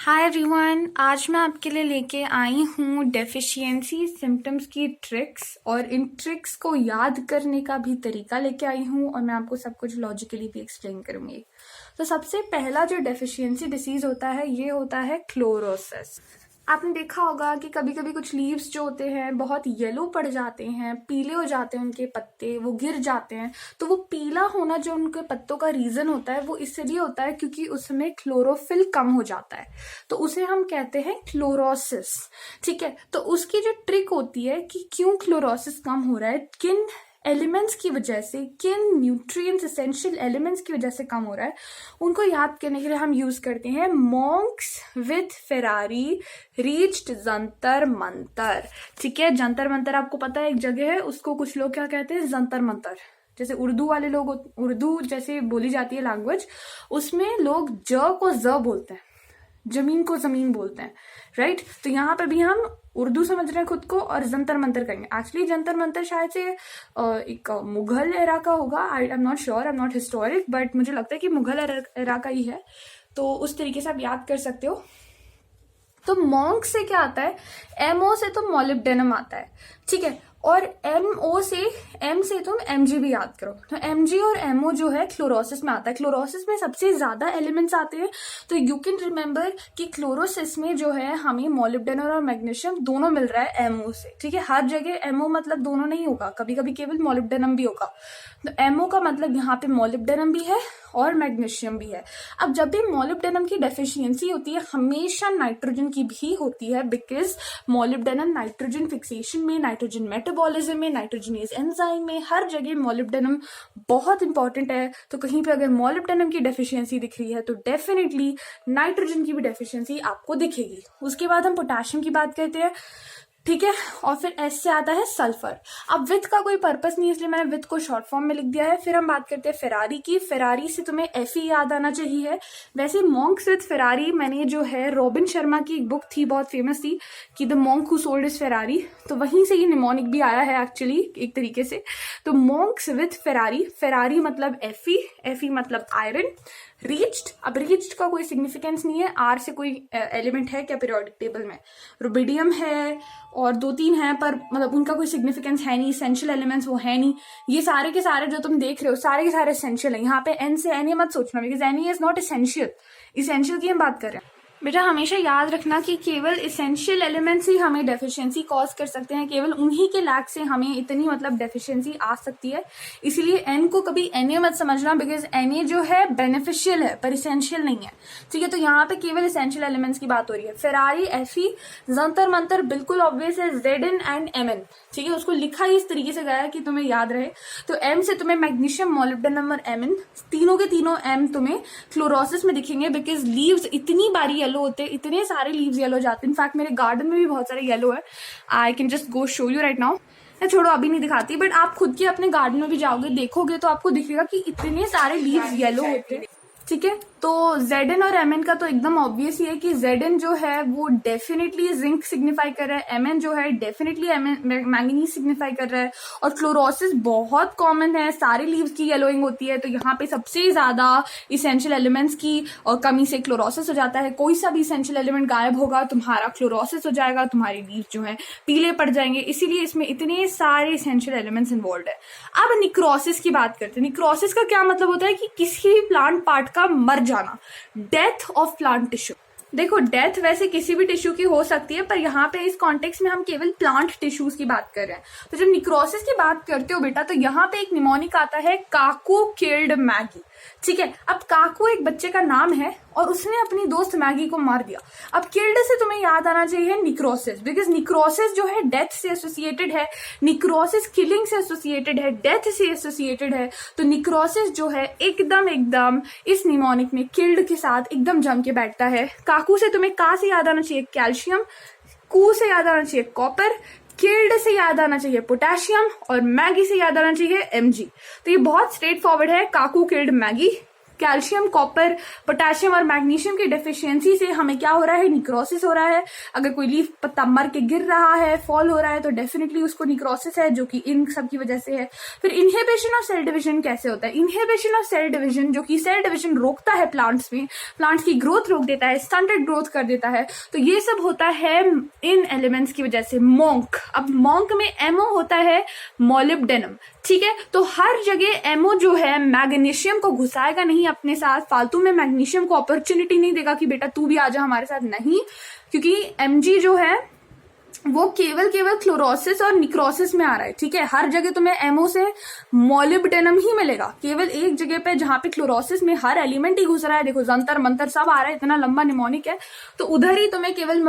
Hi everyone, आज मैं आपके लिए लेके आई हूँ डेफिशिएंसी सिम्टम्स की ट्रिक्स और इन ट्रिक्स को याद करने का भी तरीका लेके आई हूँ और मैं आपको सब कुछ लॉजिकली भी एक्सप्लेन करूँगी। तो सबसे पहला जो डेफिशिएंसी डिसीज होता है ये होता है क्लोरोसिस। आपने देखा होगा कि कभी कभी कुछ लीव्स जो होते हैं बहुत येलो पड़ जाते हैं, पीले हो जाते हैं, उनके पत्ते वो गिर जाते हैं। तो वो पीला होना जो उनके पत्तों का रीजन होता है वो इसलिए होता है क्योंकि उसमें क्लोरोफिल कम हो जाता है, तो उसे हम कहते हैं क्लोरोसिस। ठीक है, तो उसकी जो ट्रिक होती है कि क्यों क्लोरोसिस कम हो रहा है, किन एलिमेंट्स की वजह से, किन न्यूट्रिएंट्स एसेंशियल एलिमेंट्स की वजह से कम हो रहा है, उनको याद करने के लिए हम यूज करते हैं Monks with Ferrari reached Jantar Mantar. ठीक है, जंतर मंतर आपको पता है एक जगह है, उसको कुछ लोग क्या कहते हैं, जंतर मंतर। जैसे उर्दू वाले लोग, उर्दू जैसे बोली जाती है लैंग्वेज, उसमें लोग ज को ज बोलते हैं, जमीन को जमीन बोलते हैं, राइट। तो यहाँ पे भी हम उर्दू समझ रहे हैं खुद को और जंतर मंतर करेंगे। एक्चुअली जंतर मंतर शायद से एक मुगल एरा का होगा, I am not sure, I am not historic, but मुझे लगता है कि मुगल एरा का ही है। तो उस तरीके से आप याद कर सकते हो। तो मॉन्क से क्या आता है, एमओ से तो मॉलिब्डेनम आता है, ठीक है, और एमओ से, एम से तुम एमजी भी याद करो। तो एमजी और एमओ जो है क्लोरोसिस में आता है। क्लोरोसिस में सबसे ज्यादा एलिमेंट्स आते हैं, तो यू कैन रिमेम्बर कि क्लोरोसिस में जो है हमें मॉलिब्डेनम और मैग्नीशियम दोनों मिल रहा है एमओ से। ठीक है, हर जगह एमओ मतलब दोनों नहीं होगा, कभी कभी केवल मॉलिब्डेनम भी होगा। तो एमओ का मतलब यहाँ पे मॉलिब्डेनम भी है और मैग्नीशियम भी है। अब जब भी मॉलिब्डेनम की डेफिशिएंसी होती है, हमेशा नाइट्रोजन की भी होती है, बिकॉज मॉलिब्डेनम नाइट्रोजन फिक्सेशन में, नाइट्रोजन मेटाबॉलिज्म में, नाइट्रोजनेज एंजाइम में, हर जगह मॉलिब्डेनम बहुत इंपॉर्टेंट है। तो कहीं पे अगर मॉलिब्डेनम की डेफिशिएंसी दिख रही है तो डेफिनेटली नाइट्रोजन की भी डेफिशिएंसी आपको दिखेगी। उसके बाद हम पोटेशियम की बात करते हैं, ठीक है, और फिर एस से आता है सल्फर। अब विथ का कोई पर्पस नहीं, इसलिए मैंने विथ को शॉर्ट फॉर्म में लिख दिया है। फिर हम बात करते हैं फेरारी की। फेरारी से तुम्हें एफ ही याद आना चाहिए। वैसे मॉन्क्स विथ फेरारी, मैंने जो है रॉबिन शर्मा की एक बुक थी, बहुत फेमस थी, कि the monk who sold his Ferrari, तो वहीं से ये निमोनिक भी आया है एक्चुअली एक तरीके से। तो मॉन्क्स विथ फेरारी, फेरारी मतलब एफ मतलब आयरन। रीच्ड, अब रीच्ड का कोई सिग्निफिकेंस नहीं है, आर से कोई एलिमेंट है क्या पीरियोडिक टेबल में, रुबिडियम है और दो तीन है, पर मतलब उनका कोई सिग्निफिकेंस है नहीं, एसेंशियल एलिमेंट्स वो है नहीं। ये सारे के सारे जो तुम देख रहे हो सारे के सारे एसेंशियल है। यहाँ पे एन से एन मत सोचना, because N is not essential, essential की हम बात कर रहे हैं। बेटा हमेशा याद रखना कि केवल इसेंशियल एलिमेंट्स ही हमें डेफिशिएंसी कॉज कर सकते हैं, केवल उन्हीं के लैक से हमें इतनी मतलब डेफिशिएंसी आ सकती है। इसीलिए एन को कभी एन मत समझना, बिकॉज एन जो है बेनिफिशियल है पर इसेंशियल नहीं है। ठीक है, तो यहाँ पे केवल इसेंशियल एलिमेंट्स की बात हो रही है। फेरारी, एफी, जंतर मंतर बिल्कुल ऑब्वियस है, Z N and M N. ठीक है, उसको लिखा ही इस तरीके से गया है कि तुम्हें याद रहे। तो एम से तुम्हें मैग्नीशियम, मॉलिब्डेनम और एम एन, तीनों के तीनों एम तुम्हें क्लोरोसिस में दिखेंगे, बिकॉज लीव्स इतनी बारी येलो होते हैं, इतने सारे लीव्स येलो जाते हैं। इनफैक्ट मेरे गार्डन में भी बहुत सारे येलो है। I can just go show you right now. मैं छोड़ो अभी नहीं दिखाती, बट आप खुद के अपने गार्डन में भी जाओगे, देखोगे तो आपको दिखेगा कि इतने सारे लीव्स येलो होते हैं। ठीक है, तो Zn और Mn का तो एकदम ऑब्वियस ही है कि Zn जो है वो डेफिनेटली जिंक सिग्निफाई कर रहा है, Mn जो है डेफिनेटली मैंगनीज सिग्निफाई कर रहा है, और क्लोरोसिस बहुत कॉमन है, सारे लीव्स की येलोइंग होती है। तो यहाँ पे सबसे ज्यादा इसेंशियल एलिमेंट्स की और कमी से क्लोरोसिस हो जाता है। कोई सा भी इसेंशियल एलिमेंट गायब होगा, तुम्हारा क्लोरोसिस हो जाएगा, तुम्हारे लीव्स जो है पीले पड़ जाएंगे। इसीलिए इसमें इतने सारे इसेंशियल एलिमेंट्स इन्वॉल्व है। अब निक्रोसिस की बात करते हैं। निक्रोसिस का क्या मतलब होता है कि किसी भी प्लांट पार्ट का मर जाना, डेथ ऑफ प्लांट टिश्यू। देखो डेथ वैसे किसी भी टिश्यू की हो सकती है, पर यहाँ पे इस कॉन्टेक्स्ट में हम केवल प्लांट टिश्यूज की बात कर रहे हैं। तो जब निक्रोसिस की बात करते हो बेटा, तो यहाँ पे एक निमोनिक आता है, काकू किल्ड मैगी। ठीक है, अब काकू एक बच्चे का नाम है और उसने अपनी दोस्त मैगी को मार दिया। अब किल्ड से तुम्हें याद आना चाहिए निक्रोसिस, बिकॉज निक्रोसिस जो है डेथ से एसोसिएटेड है, निक्रोसिस किलिंग से एसोसिएटेड है, डेथ से एसोसिएटेड है। तो निक्रोसिस जो है एकदम इस निमोनिक में किल्ड के साथ एकदम जम के बैठता है। काकू से तुम्हें का से याद आना चाहिए कैल्शियम, कू से याद आना चाहिए कॉपर, किल्ड से याद आना चाहिए पोटेशियम, और मैगी से याद आना चाहिए एमजी। तो ये बहुत स्ट्रेट फॉरवर्ड है, काकू killed Maggi, calcium, copper, potassium और मैग्नीशियम की डेफिशिएंसी से हमें क्या हो रहा है, निक्रोसिस हो रहा है। अगर कोई लीफ पत्ता मर के गिर रहा है, फॉल हो रहा है, तो डेफिनेटली उसको निक्रोसिस है, जो कि इन सब की वजह से है। फिर इनहिबिशन ऑफ सेल डिवीजन कैसे होता है? इनहिबिशन ऑफ सेल डिवीजन, जो कि सेल डिवीजन रोकता है प्लांट्स में, प्लांट्स की ग्रोथ रोक देता है, स्टंटेड ग्रोथ कर देता है। तो ये सब होता है इन एलिमेंट्स की वजह से। मॉन्क, अब मॉन्क में एमओ होता है मोलिब्डेनम, ठीक है। तो हर जगह एमओ जो है मैग्नीशियम को घुसाएगा नहीं अपने साथ, फालतू में मैग्नीशियम को अपॉर्चुनिटी नहीं देगा कि बेटा तू भी आ जा हमारे साथ, नहीं, क्योंकि एमजी जो है वो केवल क्लोरोसिस और निक्रोसिस में आ रहा है, ठीक है। हर जगह तुम्हें एमओ से मोलिब्डेनम ही मिलेगा, केवल एक जगह पे जहां पे क्लोरोसिस में हर एलिमेंट ही घुस रहा है, देखो जंतर मंतर सब आ रहा है, इतना लंबा निमोनिक है, तो उधर ही तुम्हें केवल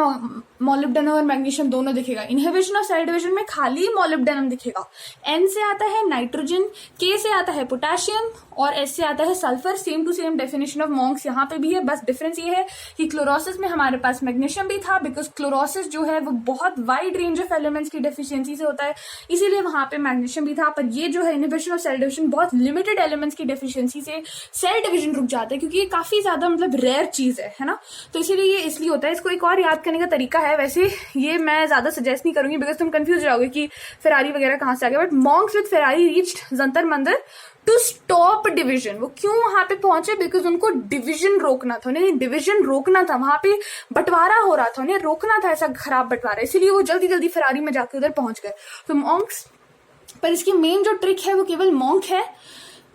मोलिब्डेनम और मैग्नीशियम दोनों दिखेगा। इनहिबिशन ऑफ सेल डिवीजन में खाली मोलिब्डेनम दिखेगा। एन से आता है नाइट्रोजन, के से आता है पोटेशियम और एस से आता है sulphur. Same to same definition of monks यहाँ पे भी है, बस डिफरेंस ये है कि क्लोरोसिस में हमारे पास मैग्नीशियम भी था, बिकॉज क्लोरोसिस जो है वो बहुत वाइड रेंज ऑफ एलिमेंट्स की डेफिशिएंसी से होता है, इसीलिए वहां पे मैग्नीशियम भी था। पर ये जो है इनहिबिशन ऑफ सेल डिवीजन बहुत लिमिटेड एलिमेंट्स की डेफिशिएंसी से सेल डिवीजन रुक जाता है, क्योंकि ये काफी ज्यादा मतलब रेयर चीज है ना, तो इसीलिए ये इसलिए होता है। इसको एक और याद करने का तरीका है, वैसे ये मैं ज्यादा सजेस्ट नहीं करूंगी बिकॉज तुम कंफ्यूज जाओगे कि फेरारी वगैरह कहां से आ गया, but monks with Ferrari reached Jantar Mantar to stop division. वो क्यों वहां पे पहुंचे? बिकॉज उनको डिविजन रोकना था, उन्हें डिविजन रोकना था, वहां पे बंटवारा हो रहा था, उन्हें रोकना था ऐसा खराब बंटवारा, इसीलिए वो जल्दी जल्दी फेरारी में जाके उधर पहुंच गए। तो मॉन्क्स, पर इसकी मेन जो ट्रिक है वो केवल मॉन्क है,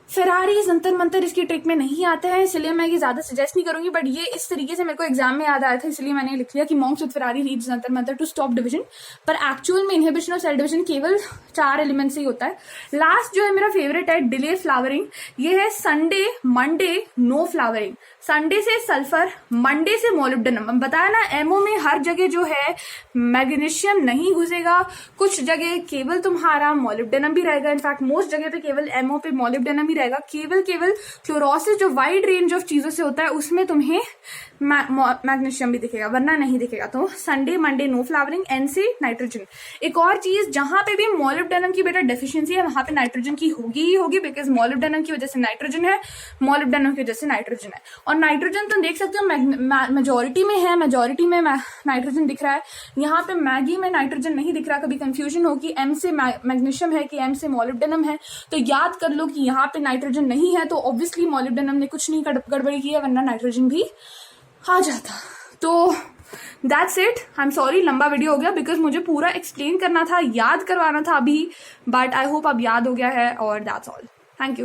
फेरारी जंतर मंतर इसकी ट्रिक में नहीं आते हैं, इसलिए मैं ये ज्यादा सजेस्ट नहीं करूंगी। बट ये इस तरीके से मेरे को एग्जाम में याद आया था, इसलिए मैंने लिख लिया कि monks with Ferrari reach Jantar Mantar to stop division. पर एक्चुअल में इनहिबिशन ऑफ सेल डिवीजन केवल 4 एलिमेंट से ही होता है। लास्ट जो है मेरा फेवरेट है डिले फ्लावरिंग, ये है Sunday Monday no flowering. Sunday से सल्फर, मंडे से मोलिब्डेनम। बताया ना, एमओ में हर जगह जो है मैग्नीशियम नहीं घुसेगा, कुछ जगह केवल तुम्हारा मोलिब्डेनम भी रहेगा, इनफैक्ट मोस्ट जगह पे केवल एमओ पे मोलिब्डेनम भी रहेगा। केवल क्लोरोसिस जो वाइड रेंज ऑफ चीजों से होता है उसमें तुम्हें मैग्नीशियम भी दिखेगा, वरना नहीं दिखेगा। तो Sunday Monday no flowering. N से नाइट्रोजन। एक और चीज, जहां पे भी मोलिब्डेनम की बेटा डेफिशिएंसी है वहां पे नाइट्रोजन की होगी ही होगी, बिकॉज मोलिब्डेनम की वजह से नाइट्रोजन है, मोलिब्डेनम की वजह से नाइट्रोजन है। और नाइट्रोजन तुम देख सकते हो मेजोरिटी में है, मेजोरिटी में नाइट्रोजन दिख रहा है। यहाँ पे मैगी में नाइट्रोजन नहीं दिख रहा, कभी कंफ्यूजन हो कि एम से मैग्नीशियम है कि एम से मोलिब्डेनम है, तो याद कर लो कि यहाँ पे नाइट्रोजन नहीं है, तो ऑब्वियसली मोलिब्डेनम ने कुछ नहीं गड़बड़ी की है, वरना नाइट्रोजन भी आ जाता। तो that's it. I am sorry लंबा वीडियो हो गया, बिकॉज मुझे पूरा एक्सप्लेन करना था, याद करवाना था अभी, बट आई होप अब याद हो गया है, और दैट्स ऑल।